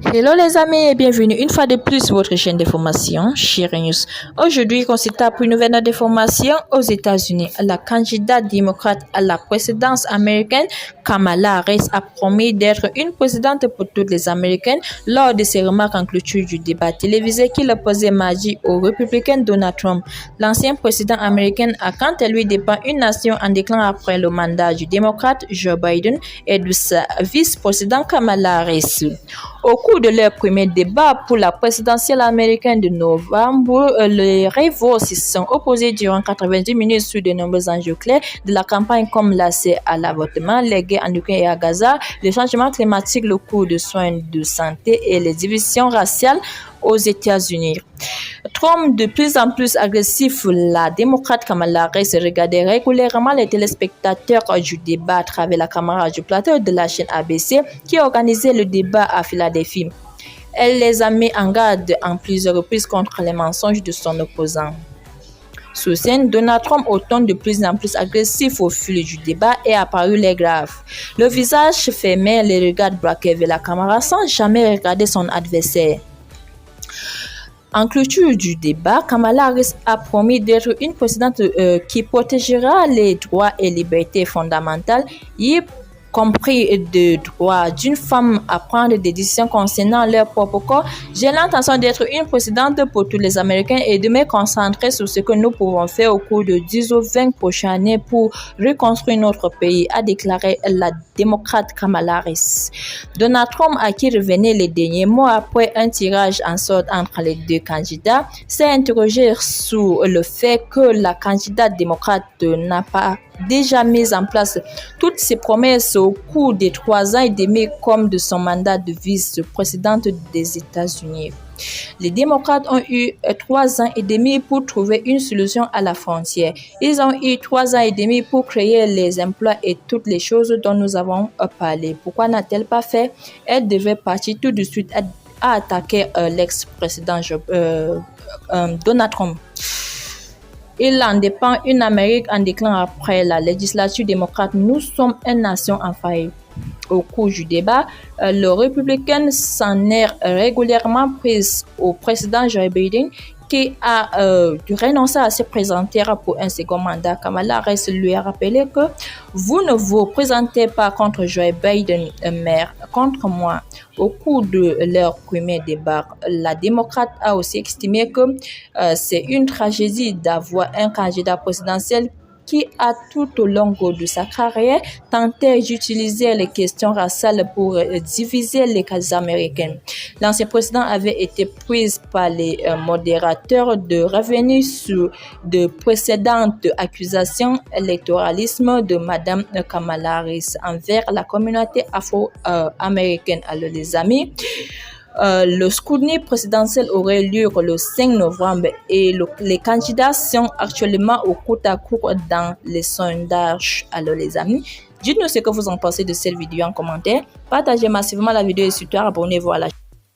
Hello les amis et bienvenue une fois de plus sur votre chaîne d'information, Chérie News. Aujourd'hui, on se tape une nouvelle d'information aux États-Unis. La candidate démocrate à la présidence américaine, Kamala Harris, a promis d'être une présidente pour toutes les Américaines lors de ses remarques en clôture du débat télévisé qu'il opposait mardi au républicain Donald Trump. L'ancien président américain a quant à lui dépeint une nation en déclin après le mandat du démocrate Joe Biden et de sa vice-présidente Kamala Harris. Au cours de leur premier débat pour la présidentielle américaine de novembre, les rivaux se sont opposés durant 90 minutes sur de nombreux enjeux clés de la campagne comme l'accès à l'avortement, les guerres en Ukraine et à Gaza, le changement climatique, le coût de soins de santé et les divisions raciales aux États-Unis. Trump, de plus en plus agressif, la démocrate Kamala Harris regardait régulièrement les téléspectateurs du débat à travers la caméra du plateau de la chaîne ABC qui organisait le débat à Philadelphie. Elle les a mis en garde en plusieurs reprises contre les mensonges de son opposant. Sur scène, Donald Trump, au ton de plus en plus agressif au fil du débat, est apparu les graves. Le visage fermé, les regards braqués vers la caméra sans jamais regarder son adversaire. En clôture du débat, Kamala Harris a promis d'être une présidente qui protégera les droits et libertés fondamentales, y compris le droit d'une femme à prendre des décisions concernant leur propre corps. J'ai l'intention d'être une présidente pour tous les Américains et de me concentrer sur ce que nous pouvons faire au cours de 10 ou 20 prochaines années pour reconstruire notre pays, a déclaré la démocrate Kamala Harris. Donald Trump, à qui revenaient les derniers mots après un tirage en sorte entre les deux candidats, s'est interrogé sur le fait que la candidate démocrate n'a pas déjà mis en place toutes ses promesses au cours des 3 ans et demi comme de son mandat de vice-présidente des États-Unis. Les démocrates ont eu 3 ans et demi pour trouver une solution à la frontière. Ils ont eu 3 ans et demi pour créer les emplois et toutes les choses dont nous avons parlé. Pourquoi n'a-t-elle pas fait? Elle devait partir tout de suite à attaquer l'ex-président Donald Trump. Il en dépend une Amérique en déclin après la législature démocrate. Nous sommes une nation en faillite. Au cours du débat, le républicain s'en est régulièrement prise au président Joe Biden qui a renoncé à se présenter pour un second mandat. Kamala Harris lui a rappelé que vous ne vous présentez pas contre Joe Biden, mais contre moi. Au cours de leur premier débat, la démocrate a aussi estimé que c'est une tragédie d'avoir un candidat présidentiel qui a tout au long de sa carrière tenté d'utiliser les questions raciales pour diviser les Américains. L'ancien président avait été pris par les modérateurs de revenir sur de précédentes accusations électoralisme de Madame Kamala Harris envers la communauté afro-américaine. Alors les amis, le scrutin présidentiel aurait lieu le 5 novembre et les candidats sont actuellement au côte à côte dans les sondages. Alors les amis, dites-nous ce que vous en pensez de cette vidéo en commentaire. Partagez massivement la vidéo et surtout abonnez-vous à la chaîne.